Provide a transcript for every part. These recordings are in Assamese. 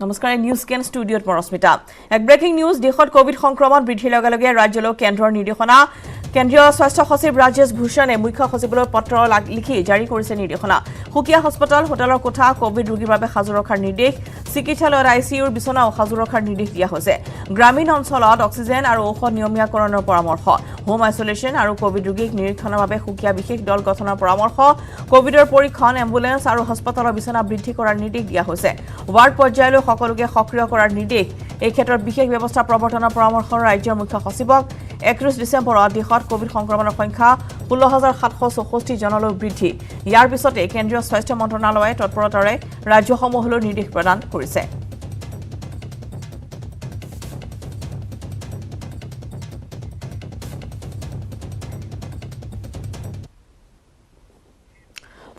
নমস্কাৰ নিউজ কেন ষ্টুডিঅ'ত পৰস্মিতা এক ব্ৰেকিং নিউজ দেশত কোভিড সংক্ৰমণ বৃদ্ধিৰ লগে লগে ৰাজ্যলৈ কেন্দ্ৰৰ নিৰ্দেশনা কেন্দ্ৰীয় স্বাস্থ্য সচিব ৰাজেশ ভূষণে মুখ্য সচিবলৈ পত্ৰ লিখি জাৰি কৰিছে নিৰ্দেশনা হুকিয়া হস্পিটেল হোটেলৰ কোঠা কোভিড ৰোগীৰ বাবে সাজু ৰখাৰ নিৰ্দেশ চিকিৎসালয়ৰ আইচিইউৰ বিছনা সাজু ৰখাৰ নিৰ্দেশ দিয়া হৈছে গ্ৰামীণ অঞ্চলত অক্সিজেন আৰু ঔষধ নিয়মীয়াকৰণৰ পৰামৰ্শ হোম আইসোলেশন আৰু কোভিড ৰোগীক নিৰীক্ষণৰ বাবে হুকিয়া বিশেষ দল গঠনৰ পৰামৰ্শ কোভিডৰ পৰীক্ষণ এম্বুলেন্স আৰু হস্পিটেলৰ বিছনা বৃদ্ধি কৰাৰ নিৰ্দেশ দিয়া হৈছে ৱাৰ্ড পৰ্যায়লৈ সকলোকে সক্ৰিয় কৰাৰ নিৰ্দেশ এই ক্ষেত্ৰত বিশেষ ব্যৱস্থা প্ৰৱৰ্তনৰ পৰামৰ্শ ৰাজ্যৰ মুখ্য সচিবক 31 ডিসেম্বৰত দেশত কোভিড সংক্ৰমণৰ সংখ্যা 16764 জনলৈ বৃদ্ধি ইয়াৰ পিছতে কেন্দ্ৰীয় স্বাস্থ্য মন্ত্ৰালয়ে তৎপৰতাৰে ৰাজ্যসমূহলৈ নিৰ্দেশ প্ৰদান কৰিছে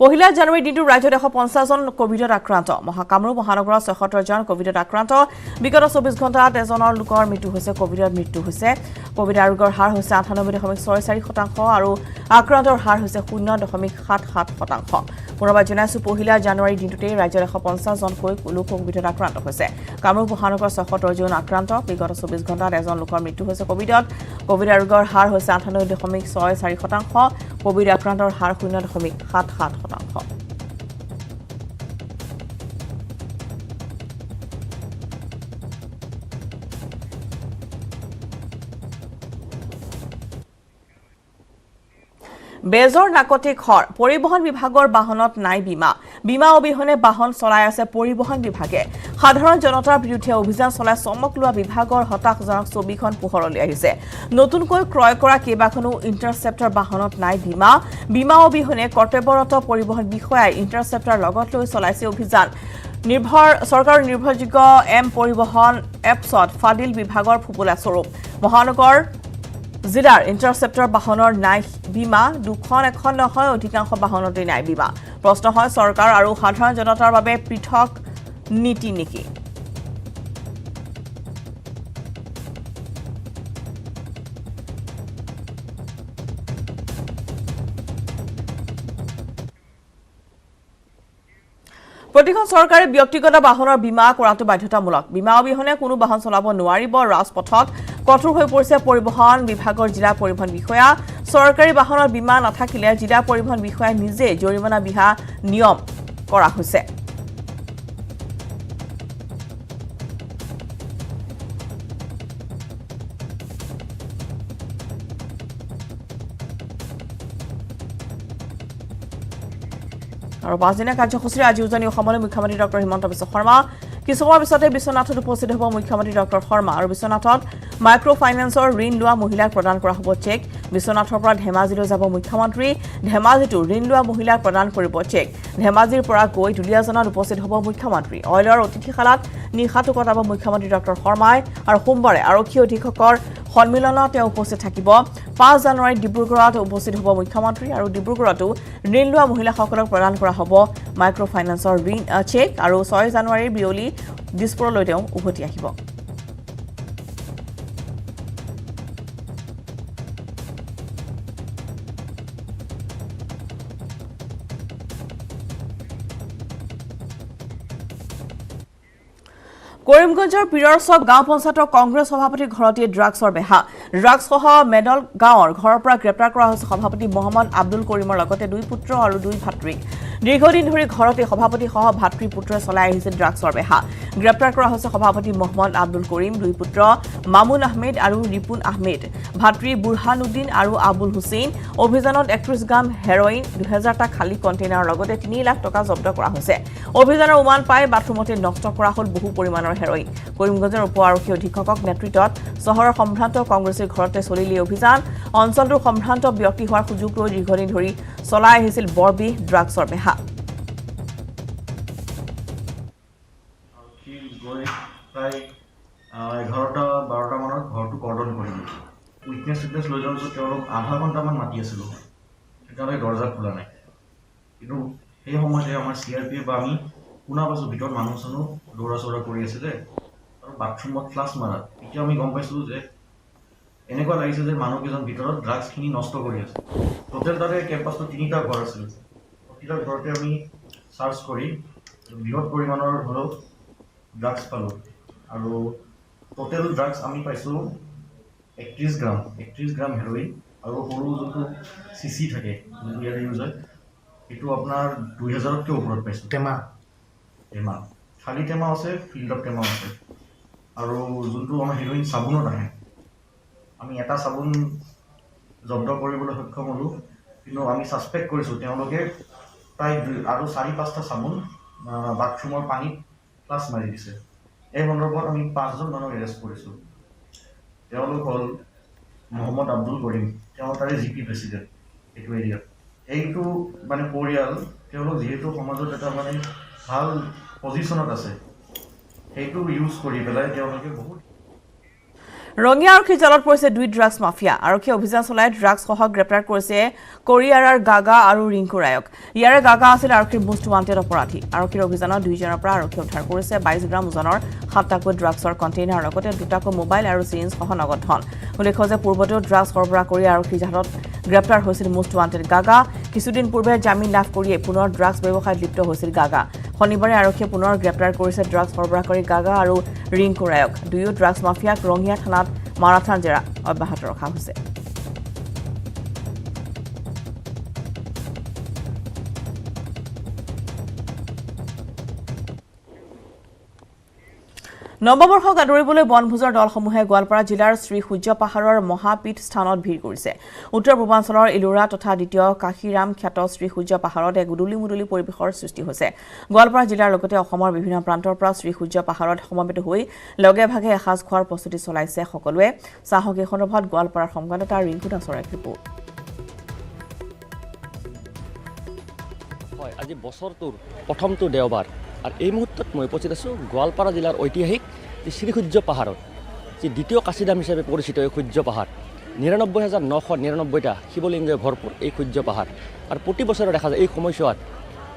পহিলা জানুৱাৰী দিনটো ৰাজ্যত 150 জন কোভিডত আক্ৰান্ত কামৰূপ মহানগৰত 76 জন কোভিডত আক্ৰান্ত বিগত 24 ঘণ্টাত এজনৰ লোকৰ মৃত্যু হৈছে কোভিড আৰোগ্যৰ হাৰ হৈছে 98.64% আৰু আক্ৰান্তৰ হাৰ হৈছে 0.77%। পুনৰবাৰ জনাইছো পহিলা জানুৱাৰী দিনটোতে ৰাজ্যত 150 জনকৈ লোক কোভিডত আক্ৰান্ত হৈছে কামৰূপ মহানগৰত 76 জন আক্ৰান্ত বিগত 24 ঘণ্টাত এজন লোকৰ মৃত্যু হৈছে কোভিড আৰোগ্যৰ হাৰ হৈছে 98.64% কোভিড আক্ৰান্তৰ হাৰ 0.77%। বেজৰ নাকতি খৰ পৰিবহন বিভাগৰ বাহনত নাই বীমা অবিহনে বাহন চলাই আছে পৰিবহন বিভাগে সাধাৰণ জনতাৰ বিৰুদ্ধে অভিযান চলাই চমক লোৱা বিভাগৰ হতাশজনক ছবিখন পোহৰলৈ আহিছে নতুনকৈ ক্ৰয় কৰা কেইবাখনো ইন্টাৰসেপ্টৰ বাহনত নাই বীমা অবিহনে কৰ্তব্যৰত পৰিবহন বিষয়াই ইন্টাৰসেপ্টৰ লগত লৈ চলাইছে অভিযান চৰকাৰৰ নিৰ্ভৰযোগ্য এম পৰিবহন এপছত ফাদিল বিভাগৰ ফুপুলা স্বৰূপ মহানগৰ জিলাৰ ইন্টাৰসেপ্টৰ বাহনৰ নাই বীমা দুখন এখন নহয় অধিকাংশ বাহনতে নাই বীমা প্ৰশ্ন হয় চৰকাৰ আৰু সাধাৰণ জনতাৰ বাবে পৃথক নীতি নেকি প্ৰতিখন চৰকাৰে ব্যক্তিগত বাহনৰ বীমা কৰাটো বাধ্যতামূলক বীমা অবিহনে কোনো বাহন চলাব নোৱাৰিব ৰাজপথত কঠোৰ হৈ পৰিছে পৰিবহন বিভাগৰ জিলা পৰিবহন বিষয়া চৰকাৰী বাহনৰ বীমা নাথাকিলে জিলা পৰিবহন বিষয়াই নিজে জৰিমনা বিহা নিয়ম কৰা হৈছে আৰু পাঁচদিনীয়া কাৰ্যসূচীৰ আজি উজনি অসমলৈ মুখ্যমন্ত্ৰী ডক্টৰ হিমন্ত বিশ্ব শৰ্মা কিছু সময়ৰ পিছতে বিশ্বনাথত উপস্থিত হ'ব মুখ্যমন্ত্ৰী ডক্টৰ শৰ্মা আৰু বিশ্বনাথত মাইক্ৰ ফাইনেন্সৰ ঋণ লোৱা মহিলাক প্ৰদান কৰা হ'ব চেক বিশ্বনাথৰ পৰা ধেমাজিলৈ যাব মুখ্যমন্ত্ৰী ধেমাজিতো ঋণ লোৱা মহিলাক প্ৰদান কৰিব চেক ধেমাজিৰ পৰা গৈ দুলীয়াজনত উপস্থিত হ'ব মুখ্যমন্ত্ৰী অইলৰ অতিথিশালাত নিশাটো কটাব মুখ্যমন্ত্ৰী ডক্টৰ শৰ্মাই আৰু সোমবাৰে আৰক্ষী অধীক্ষকৰ সন্মিলনত তেওঁ উপস্থিত থাকিব 5 জানুৱাৰীত ডিব্ৰুগড়ত উপস্থিত হ'ব মুখ্যমন্ত্ৰী আৰু ডিব্ৰুগড়তো ঋণ লোৱা মহিলাসকলক প্ৰদান কৰা হ'ব মাইক্ৰ ফাইনেন্সৰ ঋণ চেক আৰু 6 জানুৱাৰীৰ বিয়লি দিছপুৰলৈ তেওঁ উভতি আহিব কৰিমগঞ্জৰ পিৰৰচক গাঁও পঞ্চায়তৰ কংগ্ৰেছ সভাপতিৰ ঘৰতে ড্ৰাগছৰ বেহা ড্ৰাগছসহ মেডল গাঁৱৰ ঘৰৰ পৰা গ্ৰেপ্তাৰ কৰা হৈছে সভাপতি মহম্মদ আব্দুল কৰিমৰ লগতে 2 পুত্ৰ আৰু 2 ভাতৃক দীৰ্ঘদিন ধৰি ঘৰতে সভাপতিসহ ভাতৃ পুত্ৰই চলাই আহিছে ড্ৰাগছৰ বেহা গ্ৰেপ্তাৰ কৰা হৈছে সভাপতি মহম্মদ আব্দুল কৰিম 2 পুত্ৰ মামুন আহমেদ আৰু ৰিপুন আহমেদ ভাতৃ বুৰহানুদ্দিন আৰু আবুল হুছেইন অভিযানত 31 গ্ৰাম হেৰইন 2000 টা খালী কণ্টেইনাৰৰ লগতে 3 লাখ টকা জব্দ কৰা হৈছে অভিযানৰ উমান পাই বাথৰুমতে নষ্ট কৰা হ'ল বহু পৰিমাণৰ হেৰইন কৰিমগঞ্জৰ উপ আৰক্ষী অধীক্ষকক নেতৃত্বত চহৰৰ সম্ভ্ৰান্ত কংগ্ৰেছৰ ঘৰতে চলিলে অভিযান অঞ্চলটোৰ সম্ভ্ৰান্ত ব্যক্তি হোৱাৰ সুযোগ লৈ দীৰ্ঘদিন ধৰি চলাই আহিছিল বৰবিহ ড্ৰাগছৰ বেহা প্ৰায় 11-12 মানত ঘৰটো কৰ্ডন কৰিলোঁ উইটনেছ লৈ যোৱাৰ পিছত তেওঁলোক আধা ঘণ্টামান মাতি আছিলোঁ তেতিয়ালৈকে দৰ্জা খোলা নাই কিন্তু সেই সময়তে আমাৰ CRPF বা আমি শুনা পাইছোঁ ভিতৰত মানুহ চানুহ দৌৰা চৌৰা কৰি আছিলে আৰু বাথৰুমত ফ্লাছ মাৰাত এতিয়া আমি গম পাইছোঁ যে এনেকুৱা লাগিছে যে মানুহকেইজন ভিতৰত ড্ৰাগছখিনি নষ্ট কৰি আছে টোটেল তাতে কেম্পাছটো 3টা ঘৰ আছিল প্ৰতিটা ঘৰতে আমি চাৰ্চ কৰি বৃহৎ পৰিমাণৰ হ'লেও ড্ৰাগছ পালোঁ আৰু টোটেল ড্ৰাগছ আমি পাইছোঁ 31 গ্ৰাম হেৰ'ইন আৰু সৰু যোনটো চিচি থাকে যোনটো ইয়াত ইউজ হয় সেইটো আপোনাৰ 2000তকৈ ওপৰত পাইছোঁ টেমা খালী টেমা আছে ফিল্ডত টেমা আছে আৰু যোনটো আমাৰ হেৰ'ইন চাবোনত আহে আমি এটা চাবোন জব্দ কৰিবলৈ সক্ষম হ'লোঁ কিন্তু আমি ছাছপেক্ট কৰিছোঁ তেওঁলোকে প্ৰায় আৰু 4-5টা চাবোন বাথৰুমৰ পানীত প্লাছ মাৰি দিছে এই সন্দৰ্ভত আমি 5জন মানুহক এৰেষ্ট কৰিছোঁ তেওঁলোক হ'ল মহম্মদ আব্দুল কৰিম তেওঁ তাৰে জিপি প্ৰেছিডেণ্ট এইটো এৰিয়াত এইটো মানে পৰিয়াল তেওঁলোক যিহেতু সমাজত এটা মানে ভাল পজিশ্যনত আছে সেইটো ইউজ কৰি পেলাই তেওঁলোকে বহুত ৰঙিয়া আৰক্ষীৰ জালত পৰিছে 2 ড্ৰাগছ মাফিয়া আৰক্ষী অভিযান চলাই ড্ৰাগছসহ গ্ৰেপ্তাৰ কৰিছে কোৰিয়াৰৰ গাগা আৰু ৰিংকু ৰায়ক ইয়াৰে গাগা আছিল আৰক্ষীৰ মোষ্ট ৱান্টেড অপৰাধী আৰক্ষীৰ অভিযানত 2জনৰ পৰা আৰক্ষী উদ্ধাৰ কৰিছে 22 গ্ৰাম ওজনৰ 7টাকৈ ড্ৰাগছৰ কণ্টেইনাৰ লগতে 2টাকৈ মোবাইল আৰু চিৰিঞ্জসহ নগদ ধন উল্লেখ্য যে পূৰ্বতেও ড্ৰাগছ সৰবৰাহ কৰি আৰক্ষীৰ জালত গ্ৰেপ্তাৰ হৈছিল মোষ্ট ৱান্টেড গাগা কিছুদিন পূৰ্বে জামিন লাভ কৰিয়ে পুনৰ ড্ৰাগছ ব্যৱসায়ত লিপ্ত হৈছিল গাগা শনিবাৰে আৰক্ষীয়ে পুনৰ গ্ৰেপ্তাৰ কৰিছে ড্ৰাগছ সৰবৰাহকাৰী গাগা আৰু ৰিংকু ৰায়ক দুয়ো ড্ৰাগছ মাফিয়াক ৰঙিয়া থানাত মাৰাথান জেৰা অব্যাহত ৰখা হৈছে নৱবৰ্ষক আদৰিবলৈ বনভোজৰ দলসমূহে গোৱালপাৰা জিলাৰ শ্ৰী সূৰ্য পাহাৰৰ মহাপীঠ স্থানত ভিৰ কৰিছে উত্তৰ পূৰ্বাঞ্চলৰ ইলোৰা তথা দ্বিতীয় কাশীৰাম খ্যাত শ্ৰী সূৰ্য পাহাৰত এক উদুলি পৰিৱেশৰ সৃষ্টি হৈছে গোৱালপাৰা জিলাৰ লগতে অসমৰ বিভিন্ন প্ৰান্তৰ পৰা শ্ৰী সূৰ্য পাহাৰত সমবেত হৈ লগে ভাগে এসাঁজ খোৱাৰ প্ৰস্তুতি চলাইছে সকলোৱে চাহক এই সন্দৰ্ভত গোৱালপাৰাৰ সংবাদদাতা ৰিংকু দাসৰ এক ৰিপৰ্ট হয় আজি বছৰটোৰ প্ৰথমটো দেওবাৰ আৰু এই মুহূৰ্তত মই উপস্থিত আছোঁ গোৱালপাৰা জিলাৰ ঐতিহাসিক শ্ৰী সূৰ্য পাহাৰত যি দ্বিতীয় কাশীধাম হিচাপে পৰিচিত এই সূৰ্য পাহাৰ 99,999টা শিৱলিংগই ভৰপূৰ এই সূৰ্য পাহাৰ আৰু প্ৰতি বছৰে দেখা যায় এই সময়ছোৱাত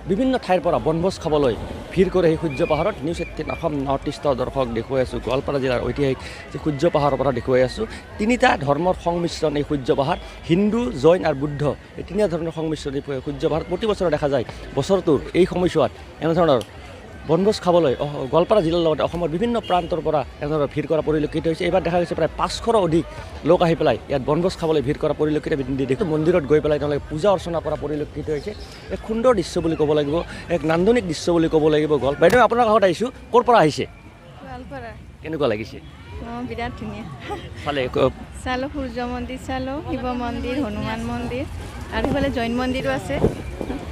বিভিন্ন ঠাইৰ পৰা বনভোজ খাবলৈ ভিৰ কৰে এই সূৰ্য পাহাৰত নিউজ 18 অসম নৰ্থ ইষ্টৰ দৰ্শক দেখুৱাই আছোঁ গোৱালপাৰা জিলাৰ ঐতিহাসিক যি সূৰ্য পাহাৰৰ পৰা দেখুৱাই আছোঁ তিনিটা ধৰ্মৰ সংমিশ্ৰণ এই সূৰ্য পাহাৰ হিন্দু জৈন আৰু বুদ্ধ এই তিনিটা ধৰণৰ সংমিশ্ৰণ এই সূৰ্য পাহাৰ প্ৰতি বছৰে দেখা যায় বছৰটোৰ এই সময়ছোৱাত এনেধৰণৰ বনভোজ খাবলৈ গোৱালপাৰা জিলাৰ লগতে অসমৰ বিভিন্ন প্ৰান্তৰ পৰা এনেধৰণৰ ভিৰ কৰা পৰিলক্ষিত হৈছে এইবাৰ দেখা গৈছে প্ৰায় 500ৰো অধিক লোক আহি পেলাই ইয়াত বনভোজ খাবলৈ ভিৰ কৰা পৰিলক্ষিত দেখো মন্দিৰত গৈ পেলাই তেওঁলোকে পূজা অৰ্চনা কৰা পৰিলক্ষিত হৈছে এক সুন্দৰ দৃশ্য বুলি ক'ব লাগিব এক নান্দনিক দৃশ্য বুলি ক'ব লাগিব বাইদেউ আপোনাৰ কাষত আহিছোঁ ক'ৰ পৰা আহিছে গোৱালপাৰা কেনেকুৱা লাগিছে বিৰাট ধুনীয়া চালো সূৰ্য মন্দিৰ চালো শিৱ মন্দিৰ হনুমান মন্দিৰ আৰু ইফালে জৈন মন্দিৰো আছে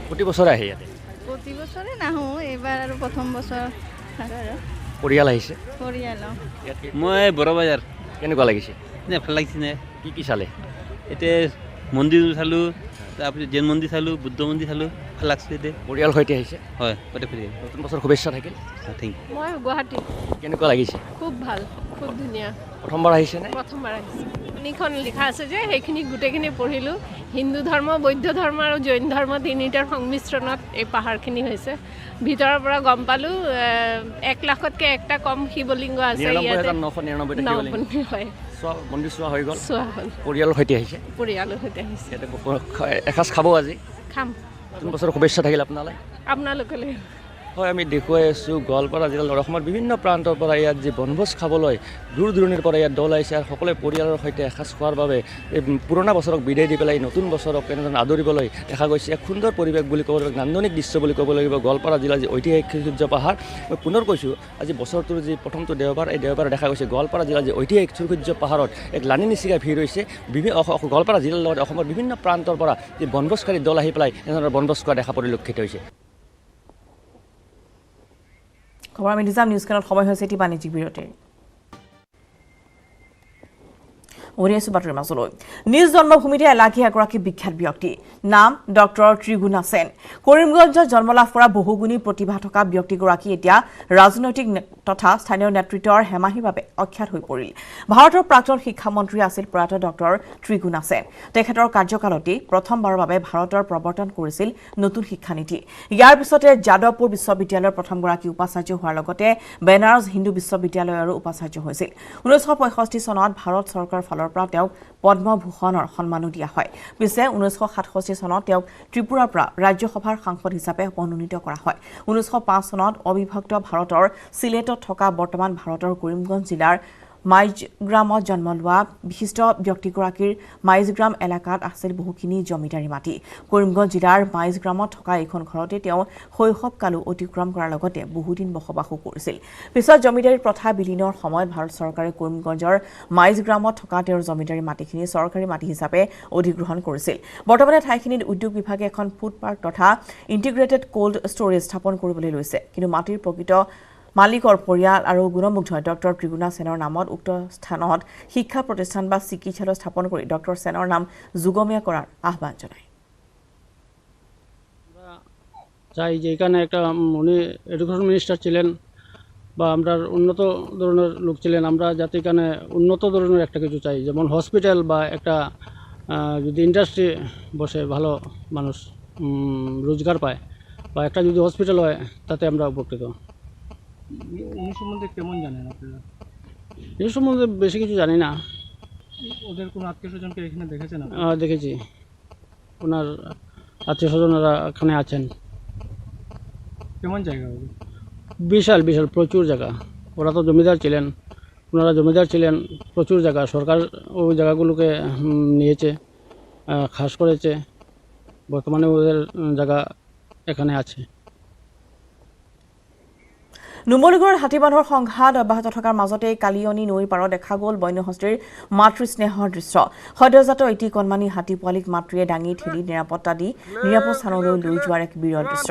প্ৰতি বছৰে আহে ইয়াতে প্ৰতি বছৰে নাহোঁ এইবাৰ আৰু প্ৰথম বছৰ পৰিয়াল আহিছে পৰিয়াল মই বড় বজাৰ কেনেকুৱা লাগিছে ভাল লাগিছে নে কি চালে এতিয়া মন্দিৰ চালোঁ তাৰপিছত জৈন মন্দিৰ চালোঁ বুদ্ধ মন্দিৰ চালোঁ ভাল লাগছে এতিয়া পৰিয়াল সৈতে আহিছে হয় গোটেই ফুৰি নতুন বছৰ শুভেচ্ছা থাকিল থেংক মই গুৱাহাটী কেনেকুৱা লাগিছে খুব ভাল খুব ধুনীয়া প্ৰথমবাৰ আহিছে নে প্ৰথমবাৰ আহিছে তিনিখন লিখা আছে যে সেইখিনি গোটেইখিনি পঢ়িলোঁ হিন্দু ধৰ্ম বৌদ্ধ ধৰ্ম আৰু জৈন ধৰ্ম তিনিটাৰ সংমিশ্ৰণত এই পাহাৰখিনি হৈছে ভিতৰৰ পৰা গম পালোঁ 1 লাখতকৈ একটা কম শিৱলিংগ আছে ইয়াতে 99,999 হয় মন্দিৰ চোৱা হৈ গ'ল চোৱা হ'ল পৰিয়ালৰ সৈতে আহিছে পৰিয়ালৰ সৈতে আহিছে ইয়াতে এসাঁজ খাব আজি খাম নতুন বছৰ শুভেচ্ছা থাকিল আপোনালৈ আপোনালোকলৈ হয় আমি দেখুৱাই আছোঁ গোৱালপাৰা জিলাৰ অসমৰ বিভিন্ন প্ৰান্তৰ পৰা ইয়াত যি বনভোজ খাবলৈ দূৰ দূৰণিৰ পৰা ইয়াত দল আহিছে আৰু সকলোৱে পৰিয়ালৰ সৈতে এসাঁজ খোৱাৰ বাবে এই পুৰণা বছৰক বিদায় দি পেলাই নতুন বছৰক কেনেধৰণে আদৰিবলৈ দেখা গৈছে এক সুন্দৰ পৰিৱেশ বুলি ক'ব লাগিব নান্দনিক দৃশ্য বুলি ক'ব লাগিব গোৱালপাৰা জিলাৰ যি ঐতিহাসিক সূৰ্য পাহাৰ মই পুনৰ কৈছোঁ আজি বছৰটোৰ যি প্ৰথমটো দেওবাৰ এই দেওবাৰে দেখা গৈছে গোৱালপাৰা জিলাৰ যি ঐতিহাসিক সূৰ্য পাহাৰত এক লানি নিচিগা ভিৰ হৈছে গোৱালপাৰা জিলাৰ লগতে অসমৰ বিভিন্ন প্ৰান্তৰ পৰা যি বনভোজকাৰী দল আহি পেলাই এনেধৰণৰ বনভোজ কৰা দেখা পৰিলক্ষিত হৈছে খবৰ আমি নিজাম নিউজ কেনত সময় হৈছে এটি বাণিজ্যিক বিৰতিৰ ওৰিয়াছো বাতৰি মাজলৈ নিজ জন্মভূমিতে এলাগী এগৰাকী বিখ্যাত ব্যক্তি নাম ডক্টৰ ত্ৰিগুণা সেন কৰিমগঞ্জত জন্ম লাভ কৰা বহুগুণী প্ৰতিভা থকা ব্যক্তিগৰাকী এতিয়া ৰাজনৈতিক তথা স্থানীয় নেতৃত্বৰ হেমাহিৰ বাবে অখ্যাত হৈ পৰিল ভাৰতৰ প্ৰাক্তন শিক্ষামন্ত্ৰী আছিল প্ৰয়াত ডক্টৰ ত্ৰিগুণা সেন তেখেতৰ কাৰ্যকালতে প্ৰথমবাৰৰ বাবে ভাৰতৰ প্ৰৱৰ্তন কৰিছিল নতুন শিক্ষানীতি ইয়াৰ পিছতে যাদৱপুৰ বিশ্ববিদ্যালয়ৰ প্ৰথমগৰাকী উপাচাৰ্য হোৱাৰ লগতে বেনাৰস হিন্দু বিশ্ববিদ্যালয়ৰো উপাচাৰ্য হৈছিল 1965 চনত ভাৰত চৰকাৰৰ ফালৰ ফালৰ পৰা তেওঁক পদ্মভূষণৰ সন্মানো দিয়া হয় পিছে 1967 চনত তেওঁক ত্ৰিপুৰাৰ পৰা ৰাজ্যসভাৰ সাংসদ হিচাপে মনোনীত কৰা হয় 1905 চনত অবিভক্ত ভাৰতৰ সিলেটত থকা বৰ্তমান ভাৰতৰ কৰিমগঞ্জ জিলাৰ মাইজগ্ৰামত জন্ম লোৱা বিশিষ্ট ব্যক্তিগৰাকীৰ মাইজগ্ৰাম এলেকাত আছিল বহুখিনি জমিদাৰী মাটি কৰিমগঞ্জ জিলাৰ মাইজগ্ৰামত থকা এখন ঘৰতে তেওঁ শৈশৱকালো অতিক্ৰম কৰাৰ লগতে বহুদিন বসবাসো কৰিছিল পিছত জমিদাৰী প্ৰথা বিলীনৰ সময়ত ভাৰত চৰকাৰে কৰিমগঞ্জৰ মাইজগ্ৰামত থকা তেওঁৰ জমিদাৰী মাটিখিনি চৰকাৰী মাটি হিচাপে অধিগ্ৰহণ কৰিছিল বৰ্তমানে ঠাইখিনিত উদ্যোগ বিভাগে এখন ফুড পাৰ্ক তথা ইণ্টিগ্ৰেটেড কোল্ড ষ্টৰেজ স্থাপন কৰিবলৈ লৈছে কিন্তু মাটিৰ প্ৰকৃত মালিকৰ পৰিয়াল আৰু গুণমুগ্ধ ডক্টৰ ত্ৰিগুণা সেনৰ নামত উক্ত স্থানত শিক্ষা প্ৰতিষ্ঠান বা চিকিৎসালয় স্থাপন কৰি ডক্টৰ সেনৰ নাম যুগমীয়া কৰাৰ আহ্বান জনায় চাই যে এখানে একটা উনি এডুকেশন মিনিস্টার ছিলেন বা আমরা উন্নত ধরনের লোক ছিলেন আমরা যাতে এখানে উন্নত ধরনের একটা কিছু চাই যেমন হসপিটাল বা একটা যদি ইন্ডাস্ট্রি বসে ভালো মানুষ রোজগার পায় বা একটা যদি হসপিটাল হয় তাতে আমরা উপকৃত উনি সম্বন্ধে কেমন জানেন আপনারা এই সম্বন্ধে বেশি কিছু জানি না ওদের কোনো আত্মীয় স্বজনকে এখানে দেখেছেন দেখেছি ওনার আত্মীয় স্বজনেরা এখানে আছেন কেমন জায়গা হবে বিশাল বিশাল প্রচুর জায়গা ওরা তো জমিদার ছিলেন ওনারা জমিদার ছিলেন প্রচুর জায়গা সরকার ওই জায়গাগুলোকে নিয়েছে খাস করেছে বর্তমানে ওদের জায়গা এখানে আছে নুমলীগড়ৰ হাতীবান্ধৰ সংঘাত অব্যাহত থকাৰ মাজতে কালিয়নী নৈৰ পাৰত দেখা গ'ল বন্যহস্তীৰ মাতৃস্নেহৰ দৃশ্য সদ্যজাত এটি কণমানি হাতী পোৱালীক মাতৃয়ে দাঙি ঠেলি নিৰাপত্তা দি নিৰাপদ স্থানলৈ লৈ যোৱাৰ এক বিৰল দৃশ্য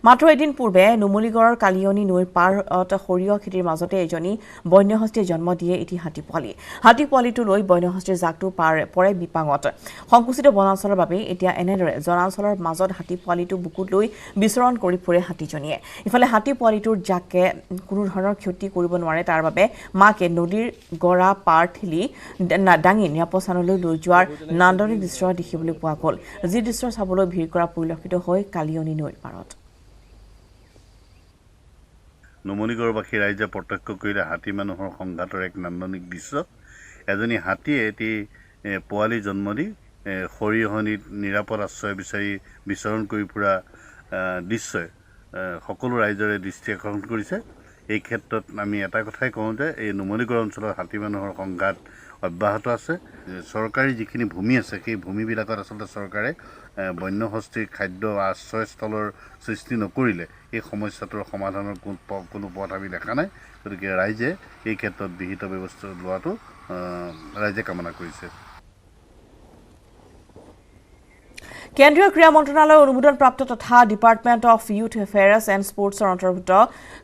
মাত্ৰ এদিন পূৰ্বে নুমলীগড়ৰ কালিয়নী নৈৰ পাৰত সৰিয়হ খেতিৰ মাজতে এজনী বন্যহস্তীয়ে জন্ম দিয়ে এটি হাতী পোৱালীটো লৈ বন্যহস্তীৰ জাকটো পৰে বিপাঙত সংকুচিত বনাঞ্চলৰ বাবে এতিয়া এনেদৰে জনাঞ্চলৰ মাজত হাতী পোৱালীটো বুকুত লৈ বিচৰণ কৰি ফুৰে হাতীজনীয়ে ইফালে হাতী পোৱালীটোৰ জাকে কোনো ধৰণৰ ক্ষতি কৰিব নোৱাৰে তাৰ বাবে মাকে নদীৰ গৰা পাৰ ঠেলি ডাঙি নিৰাপদ স্থানলৈ লৈ যোৱাৰ নান্দনিক দৃশ্য দেখিবলৈ পোৱা গ'ল যি দৃশ্য চাবলৈ ভিৰ কৰা পৰিলক্ষিত হৈ কালিয়নী নৈৰ পাৰত নুমলীগড়বাসী ৰাইজে প্ৰত্যক্ষ কৰিলে হাতী মানুহৰ সংঘাতৰ এক নান্দনিক দৃশ্য এজনী হাতীয়ে এটি পোৱালি জন্ম দি সৰিয়হনিত নিৰাপদ আশ্ৰয় বিচাৰি বিচৰণ কৰি ফুৰা দৃশ্যই সকলো ৰাইজৰে দৃষ্টি আকৰ্ষণ কৰিছে এই ক্ষেত্ৰত আমি এটা কথাই কওঁ যে এই নুমলীগড় অঞ্চলৰ হাতী মানুহৰ সংঘাত অব্যাহত আছে চৰকাৰী যিখিনি ভূমি আছে সেই ভূমিবিলাকত আচলতে চৰকাৰে বন্যহস্তীৰ খাদ্য আশ্ৰয়স্থলৰ সৃষ্টি নকৰিলে এই সমস্যাটোৰ সমাধানৰ কোনো পথ আমি দেখা নাই গতিকে ৰাইজে এই ক্ষেত্ৰত বিহিত ব্যৱস্থা লোৱাটো ৰাইজে কামনা কৰিছে কেন্দ্ৰীয় ক্ৰীড়া মন্ত্ৰালয়ৰ অনুমোদনপ্ৰাপ্ত তথা department of youth affairs and স্পৰ্টছৰ অন্তৰ্ভুক্ত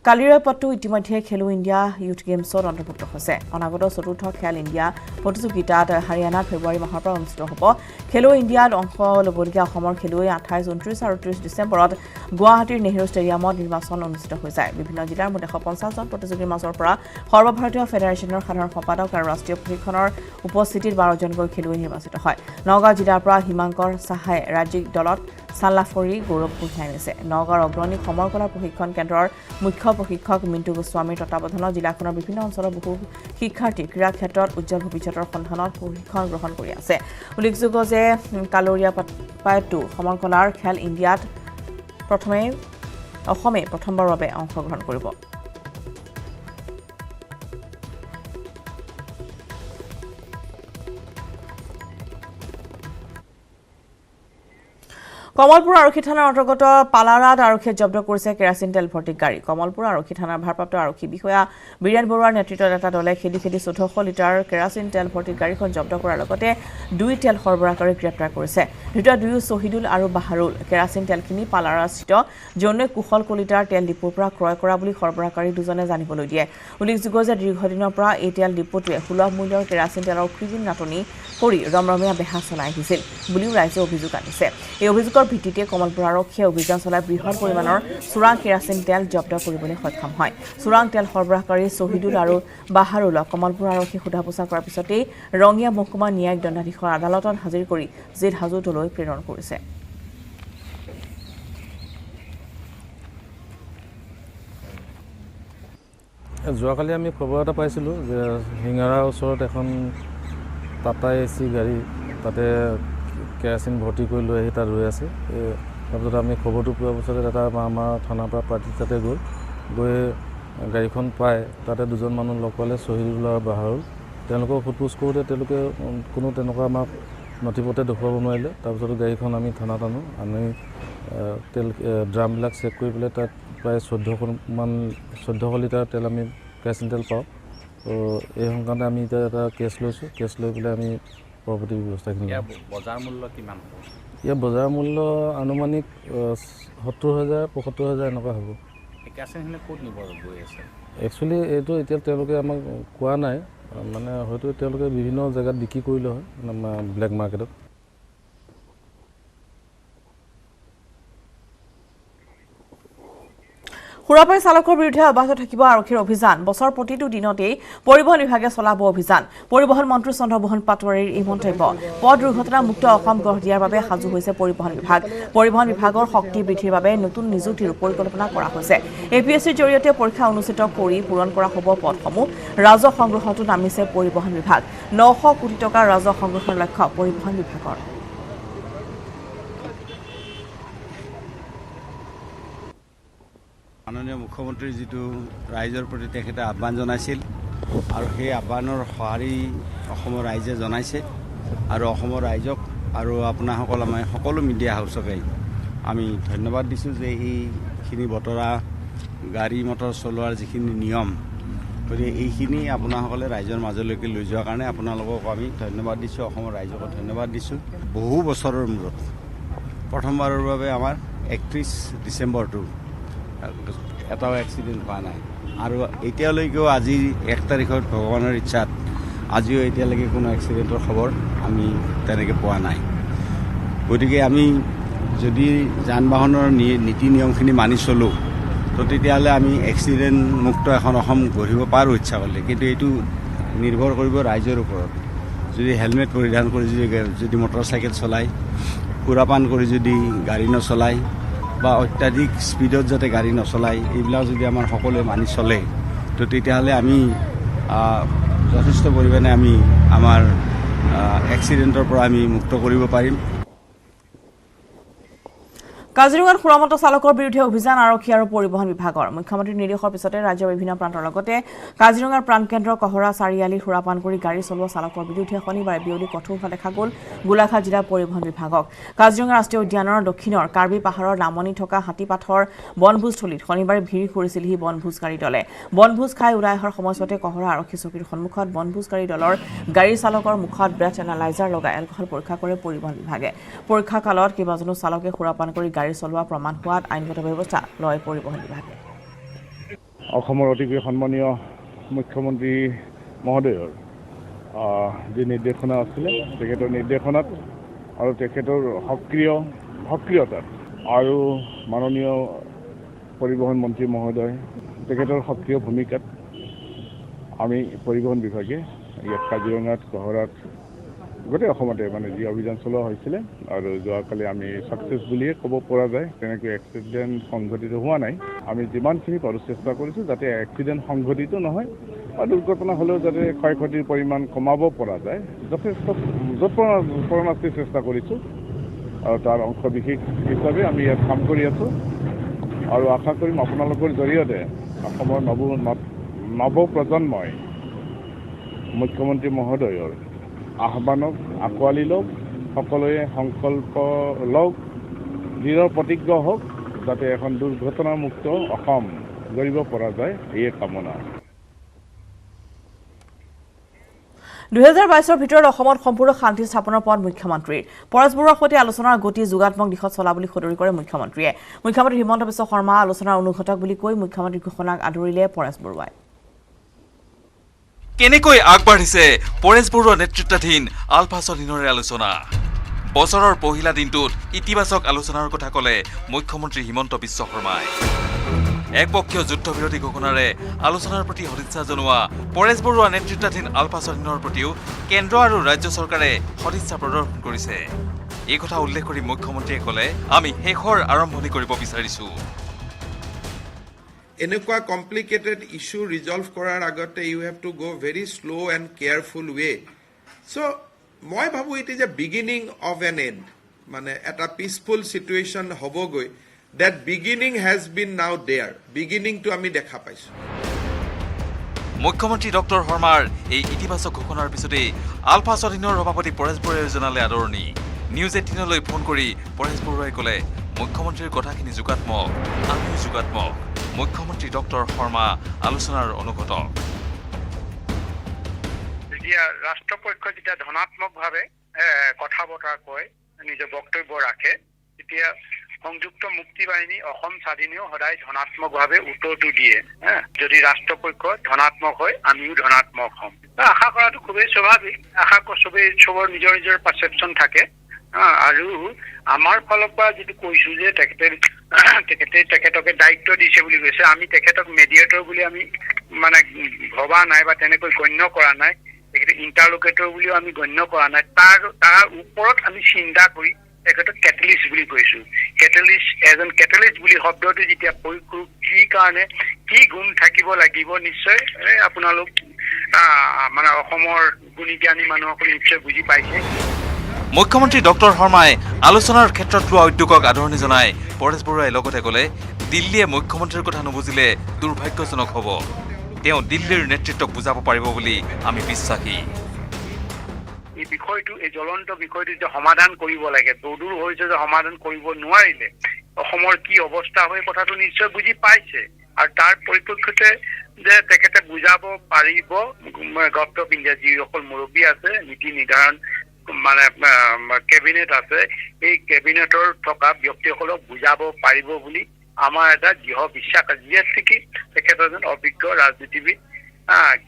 কালিৰাপট্টু ইতিমধ্যে খেলো ইণ্ডিয়া ইউথ গেমছত অন্তৰ্ভুক্ত হৈছে অনাগত চতুৰ্থ খেল ইণ্ডিয়া প্ৰতিযোগিতাত হাৰিয়ানাত ফেব্ৰুৱাৰী মাহৰ পৰা অনুষ্ঠিত হ'ব খেলো ইণ্ডিয়াত অংশ ল'বলগীয়া অসমৰ খেলুৱৈ 28, 29 আৰু 30 ডিচেম্বৰত গুৱাহাটীৰ নেহৰু ষ্টেডিয়ামত নিৰ্বাচন অনুষ্ঠিত হৈ যায় বিভিন্ন জিলাৰ মুঠ 150 জন প্ৰতিযোগীৰ মাজৰ পৰা সৰ্বভাৰতীয় ফেডাৰেশ্যনৰ সাধাৰণ সম্পাদক আৰু ৰাষ্ট্ৰীয় প্ৰশিক্ষণৰ উপস্থিতিত 12 জনকৈ খেলুৱৈ নিৰ্বাচিত হয় নগাঁও জিলাৰ পৰা হিমাংকৰ সাহাই ৰাজ্যিক দলত স্থান লাভ কৰি গৌৰৱ কঢ়িয়াই আনিছে নগাঁৱৰ অগ্ৰণী সমৰ কলা প্ৰশিক্ষণ কেন্দ্ৰৰ মুখ্য প্ৰশিক্ষক মিণ্টু গোস্বামীৰ তত্বাৱধানত জিলাখনৰ বিভিন্ন অঞ্চলৰ বহু শিক্ষাৰ্থী ক্ৰীড়া ক্ষেত্ৰত উজ্জ্বল ভৱিষ্যতৰ সন্ধানত প্ৰশিক্ষণ গ্ৰহণ কৰি আছে উল্লেখযোগ্য যে কালৰীয়াপাট্টু সমৰ কলাৰ খেল ইণ্ডিয়াত অসমে প্ৰথমবাৰৰ বাবে অংশগ্ৰহণ কৰিব কমলপুৰ আৰক্ষী থানাৰ অন্তৰ্গত পালাৰাত আৰক্ষীয়ে জব্দ কৰিছে কেৰাচিন তেল ভৰ্তি গাড়ী কমলপুৰ আৰক্ষী থানাৰ ভাৰপ্ৰাপ্ত আৰক্ষী বিষয়া বীৰেন বৰুৱাৰ নেতৃত্বত এটা দলে খেদি 1400 লিটাৰ কেৰাচিন তেল ভৰ্তি গাড়ীখন জব্দ কৰাৰ লগতে 2 তেল সৰবৰাহকাৰীক গ্ৰেপ্তাৰ কৰিছে দুটা দুয়ো শহীদুল আৰু বাহাৰুল কেৰাচিন তেলখিনি পালাৰাস্থিত জৈনিক কুশল কলিতাৰ তেল ডিপোৰ পৰা ক্ৰয় কৰা বুলি সৰবৰাহকাৰী দুজনে জানিবলৈ দিয়ে উল্লেখযোগ্য যে দীৰ্ঘদিনৰ পৰা এই তেল ডিপোটোৱে সুলভ মূল্যৰ কেৰাচিন তেলৰ কৃত্ৰিম নাটনি কৰি ৰমৰমীয়া বেহা চলাই আহিছিল বুলিও ৰাইজে অভিযোগ আনিছে এই অভিযোগৰ ভিত্তিতে কমলপুৰ আৰক্ষীয়ে অভিযান চলাই বৃহৎ পৰিমাণৰ চোৰাং কেৰাচিন তেল জব্দ কৰিবলৈ সক্ষম হয় চোৰাং তেল সৰবৰাহকাৰী শহীদুল আৰু বাহাৰুলক কমলপুৰ আৰক্ষী সোধা পোছা কৰাৰ পিছতেই ৰঙিয়া মহকুমা ন্যায়িক দণ্ডাধীশৰ আদালতত হাজিৰ কৰি জেল হাজতলৈ প্ৰেৰণ কৰিছে যোৱাকালি আমি খবৰ এটা পাইছিলোঁ যে হিঙাৰাৰ ওচৰত এখন টাটা AC গাড়ী তাতে কেৰাচিন ভৰ্তি কৰি লৈ আহি তাত ৰৈ আছে। তাৰপিছত আমি খবৰটো পোৱাৰ পিছতে এটা আমাৰ থানাৰ পৰা পাৰ্টি তাতে গৈ গাড়ীখন পাই তাতে দুজন মানুহ লগ পালে, শহীদুল্লাহ আৰু বাহাৰুল। তেওঁলোকক সোধপোছ কৰোঁতে তেওঁলোকে কোনো তেনেকুৱা আমাক নথিপত্ৰ দেখুৱাব নোৱাৰিলে। তাৰপিছত গাড়ীখন আমি থানাত আনি তেল ড্ৰামবিলাক চেক কৰি পেলাই তাত প্ৰায় 1400 লিটাৰ তেল আমি কেৰাচিন তেল পাওঁ। তো এই সংক্ৰান্তে আমি এতিয়া এটা কেছ লৈছোঁ। কেছ লৈ পেলাই আমি পৰৱৰ্তী ব্যৱস্থাখিনি। বজাৰ মূল্য কিমান হ'ব? ইয়াৰ বজাৰ মূল্য আনুমানিক 70,000 75,000 এনেকুৱা হ'ব। কেৰাচিনখিনি ক'ত নিব গৈ আছে? একচুৱেলি এইটো এতিয়া তেওঁলোকে আমাক কোৱা নাই, মানে হয়তো তেওঁলোকে বিভিন্ন জেগাত বিক্ৰী কৰিলে হয়, ব্লেক মাৰ্কেটত। সুৰাপাই চালকৰ বিৰুদ্ধে অব্যাহত থাকিব আৰক্ষীৰ অভিযান। বছৰ প্ৰতিটো দিনতেই পৰিবহণ বিভাগে চলাব অভিযান। পৰিবহণ মন্ত্ৰী চন্দ্ৰমোহন পাটোৱাৰীৰ এই মন্তব্য। পথ দুৰ্ঘটনামুক্ত অসম গঢ় দিয়াৰ বাবে সাজু হৈছে পৰিবহণ বিভাগ। পৰিবহণ বিভাগৰ শক্তি বৃদ্ধিৰ বাবে নতুন নিযুক্তিৰ পৰিকল্পনা কৰা হৈছে। APSCৰ জৰিয়তে পৰীক্ষা অনুষ্ঠিত কৰি পূৰণ কৰা হ'ব পথসমূহ। ৰাজহ সংগ্ৰহতো নামিছে পৰিবহণ বিভাগ। 900 কোটি টকাৰ ৰাজহ সংগ্ৰহৰ লক্ষ্য পৰিবহণ বিভাগৰ। মাননীয় মুখ্যমন্ত্ৰীৰ যিটো ৰাইজৰ প্ৰতি তেখেতে আহ্বান জনাইছিল আৰু সেই আহ্বানৰ সঁহাৰি অসমৰ ৰাইজে জনাইছে আৰু অসমৰ ৰাইজক আৰু আপোনাসকল আমাৰ সকলো মিডিয়া হাউচকে আমি ধন্যবাদ দিছোঁ যে এইখিনি বতৰা গাড়ী মটৰ চলোৱাৰ যিখিনি নিয়ম, গতিকে এইখিনি আপোনাসকলে ৰাইজৰ মাজলৈকে লৈ যোৱাৰ কাৰণে আপোনালোকক আমি ধন্যবাদ দিছোঁ, অসমৰ ৰাইজকো ধন্যবাদ দিছোঁ। বহু বছৰৰ মূৰত প্ৰথমবাৰৰ বাবে আমাৰ 31 ডিচেম্বৰটো এটাও এক্সিডেণ্ট হোৱা নাই আৰু এতিয়ালৈকেও আজি 1 তাৰিখত ভগৱানৰ ইচ্ছাত আজিও এতিয়ালৈকে কোনো এক্সিডেণ্টৰ খবৰ আমি তেনেকৈ পোৱা নাই। গতিকে আমি যদি যান বাহনৰ নীতি নিয়মখিনি মানি চলোঁ তো তেতিয়াহ'লে আমি এক্সিডেণ্ট মুক্ত এখন অসম গঢ়িব পাৰোঁ ইচ্ছা কৰিলে। কিন্তু এইটো নিৰ্ভৰ কৰিব ৰাইজৰ ওপৰত। যদি হেলমেট পৰিধান কৰি যদি মটৰ চাইকেল চলায়, সুৰাপান কৰি যদি গাড়ী নচলায় বা অত্যাধিক স্পীডত যাতে গাড়ী নচলায়, এইবিলাক যদি আমাৰ সকলোৱে মানি চলে তো তেতিয়াহ'লে আমি যথেষ্ট পৰিমাণে আমি আমাৰ এক্সিডেণ্টৰ পৰা আমি মুক্ত কৰিব পাৰিম। কাজিৰঙাত সুৰামত চালকৰ বিৰুদ্ধে অভিযান আৰক্ষী আৰু পৰিবহণ বিভাগৰ। মুখ্যমন্ত্ৰীৰ নিৰ্দেশৰ পিছতে ৰাজ্যৰ বিভিন্ন প্ৰান্তৰ লগতে কাজিৰঙাৰ প্ৰাণকেন্দ্ৰ কহৰা চাৰিআলি সুৰাপান কৰি গাড়ী চলোৱা চালকৰ বিৰুদ্ধে শনিবাৰে বিয়লি কঠোৰ হোৱা দেখা গ'ল গোলাঘাট জিলা পৰিবহণ বিভাগক। কাজিৰঙা ৰাষ্ট্ৰীয় উদ্যানৰ দক্ষিণৰ কাৰ্বি পাহাৰৰ নামনি থকা হাতীপাথৰ বনভোজস্থলীত শনিবাৰে ভিৰ কৰিছিলহি বনভোজকাৰী দলে। বনভোজ খাই ওলাই অহাৰ সময়ছোৱাতে কহৰা আৰক্ষী চকীৰ সন্মুখত বনভোজকাৰী দলৰ গাড়ী চালকৰ মুখত ব্ৰেথ এনালাইজাৰ লগাই এলকহল পৰীক্ষা কৰে পৰিবহণ বিভাগে। পৰীক্ষা কালত কেইবাজনো চালকে সুৰাপান কৰি গাড়ী চলোৱা প্ৰমাণ হোৱাত আইনগত ব্যৱস্থা লয় পৰিবহণ বিভাগে। অসমৰ অতিকৈ সন্মানীয় মুখ্যমন্ত্ৰী মহোদয়ৰ যি নিৰ্দেশনা আছিলে, তেখেতৰ নিৰ্দেশনাত আৰু তেখেতৰ সক্ৰিয়তাত আৰু মাননীয় পৰিবহণ মন্ত্ৰী মহোদয় তেখেতৰ সক্ৰিয় ভূমিকাত আমি পৰিবহণ বিভাগে ইয়াত কাজিৰঙাত কহৰাত গোটেই অসমতে মানে যি অভিযান চলোৱা হৈছিলে আৰু যোৱাকালি আমি ছাকচেছ বুলিয়ে ক'ব পৰা যায়। তেনেকৈ এক্সিডেণ্ট সংঘটিত হোৱা নাই। আমি যিমানখিনি পাৰোঁ চেষ্টা কৰিছোঁ যাতে এক্সিডেণ্ট সংঘটিত নহয় বা দুৰ্ঘটনা হ'লেও যাতে ক্ষয় ক্ষতিৰ পৰিমাণ কমাব পৰা যায়, যথেষ্ট যৎপৰোনাস্তি চেষ্টা কৰিছোঁ আৰু তাৰ অংশ বিশেষ হিচাপে আমি ইয়াত কাম কৰি আছোঁ আৰু আশা কৰিম আপোনালোকৰ জৰিয়তে অসমৰ নৱপ্ৰজন্মই মুখ্যমন্ত্ৰী মহোদয়ৰ আহ্বানক আঁকোৱালি লওক, সকলোৱে সংকল্প লওক, দৃঢ় প্ৰতিজ্ঞ হওক যাতে এখন দুৰ্ঘটনামুক্ত অসম গঢ়িব পৰা যায়, এয়ে কামনা। 2022ৰ ভিতৰত অসমত সম্পূৰ্ণ শান্তি স্থাপনৰ পথ মুখ্যমন্ত্ৰীৰ। পৰেশ বৰুৱাৰ সৈতে আলোচনাৰ গতি যোগাত্মক দিশত চলা বুলি সদৰি কৰে মুখ্যমন্ত্ৰীয়ে। মুখ্যমন্ত্ৰী হিমন্ত বিশ্ব শৰ্মা আলোচনাৰ অনুঘটক বুলি কৈ মুখ্যমন্ত্ৰীৰ ঘোষণাক আদৰিলে পৰেশ বৰুৱাই। কেনেকৈ আগবাঢ়িছে পৰেশ বৰুৱা নেতৃত্বাধীন আলফা চলিনৰে আলোচনা। বছৰৰ পহিলা দিনটোত ইতিবাচক আলোচনাৰ কথা ক'লে মুখ্যমন্ত্ৰী হিমন্ত বিশ্ব শৰ্মাই। একপক্ষীয় যুদ্ধবিৰতি ঘোষণাৰে আলোচনাৰ প্ৰতি সদিচ্ছা জনোৱা পৰেশ বৰুৱা নেতৃত্বাধীন আলফা চলিনৰ প্ৰতিও কেন্দ্ৰ আৰু ৰাজ্য চৰকাৰে সদিচ্ছা প্ৰদৰ্শন কৰিছে। এই কথা উল্লেখ কৰি মুখ্যমন্ত্ৰীয়ে ক'লে, আমি শেষৰ আৰম্ভণি কৰিব বিচাৰিছো। এনেকুৱা কমপ্লিকেটেড ইস্যু ৰিজলভ কৰাৰ আগতে ইউ হেভ টু গ' ভেৰি শ্ল' এণ্ড কেয়াৰফুল ৱে। চ' মই ভাবোঁ it is a beginning of N and মানে এটা পিচফুল চিটুৱেশ্যন হ'বগৈ ডেট বিগিনিং হেজ বিন নাও দেয়াৰ বিগিনিংটো আমি দেখা পাইছোঁ মুখ্যমন্ত্ৰী ডক্টৰ শৰ্মাৰ এই ইতিবাচক ঘোষণাৰ পিছতেই আলফা স্বাধীনৰ সভাপতি পৰেশ বৰুৱাই জনালে আদৰণি নিউজ 18লৈ ফোন কৰি পৰেশ বৰুৱাই ক'লে মুখ্যমন্ত্ৰীৰ কথাখিনি যোগাত্মক আমিও যোগাত্মক মুখ্যমন্ত্ৰী ডক্টৰ শৰ্মা আলোচনাৰ অনুগত যেতিয়া ৰাষ্ট্ৰপক্ষ যেতিয়া ধনাত্মকভাৱে কথা বতৰা কয় নিজৰ বক্তব্য ৰাখে তেতিয়া সংযুক্ত মুক্তি বাহিনী অসম স্বাধীনেও সদায় ধনাত্মকভাৱে উত্তৰটো দিয়ে যদি ৰাষ্ট্ৰপক্ষ ধনাত্মক হয় আমিও ধনাত্মক হ'ম আশা কৰাটো খুবেই স্বাভাৱিক আশা চবৰ নিজৰ নিজৰ পাৰচেপশ্যন থাকে আৰু আমাৰ ফালৰ পৰা যিটো কৈছো যে তেখেতকে দায়িত্ব দিছে বুলি কৈছে আমি তেখেতক মেডিয়েটৰ বুলি আমি মানে ভবা নাই বা তেনেকৈ গণ্য কৰা নাই তেখেতে ইণ্টাৰলোকেটৰ বুলিও আমি গণ্য কৰা নাই তাৰ ওপৰত আমি চিন্তা কৰি তেখেতক কেটেলিষ্ট বুলি কৈছো এজন কেটেলিষ্ট বুলি শব্দটো যেতিয়া প্ৰয়োগ কৰো কি কাৰণে কি গুণ থাকিব লাগিব নিশ্চয় আপোনালোক মানে অসমৰ গুণী জ্ঞানী মানুহসকলে নিশ্চয় বুজি পাইছে মুখ্যমন্ত্ৰী ডক্টৰ শৰ্মাই আলোচনাৰ ক্ষেত্ৰত লোৱা উদ্যোগক আদৰণি জনাই পৰেশ বৰুৱাই লগতে ক'লে দিল্লীয়ে মুখ্যমন্ত্ৰীৰ কথা নুবুজিলে দুৰ্ভাগ্যজনক হ'ব তেওঁ দিল্লীৰ নেতৃত্বক বুজাব পাৰিব বুলি আমি বিশ্বাসী এই বিষয়টো এই জ্বলন্ত বিষয়টো যে সমাধান কৰিব লাগে দূৰ হৈছে যে সমাধান কৰিব নোৱাৰিলে অসমৰ কি অৱস্থা হয় কথাটো নিশ্চয় বুজি পাইছে আৰু তাৰ পৰিপ্ৰেক্ষিতে যে তেখেতে বুজাব পাৰিব গভৰ্ণমেণ্ট অফ ইণ্ডিয়া যিসকল মুৰব্বী আছে নীতি নিৰ্ধাৰণ মানে কেবিনেট আছে এই কেবিনেটৰ থকা ব্যক্তিসকলক বুজাব পাৰিব বুলি আমাৰ এটা দৃঢ় বিশ্বাস আছে যিহেতু কি তেখেত এজন অভিজ্ঞ ৰাজনীতিবিদ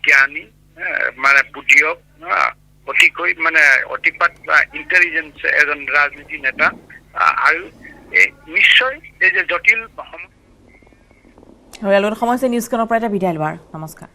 জ্ঞানী মানে বুদ্ধিয়ক অতিকৈ মানে অতিপাত ইণ্টেলিজেন্স এজন ৰাজনীতি নেতা আৰু নিশ্চয় এই যে জটিল সমস্যা নিউজখনৰ পৰা এটা বিদায় লোৱাৰ নমস্কাৰ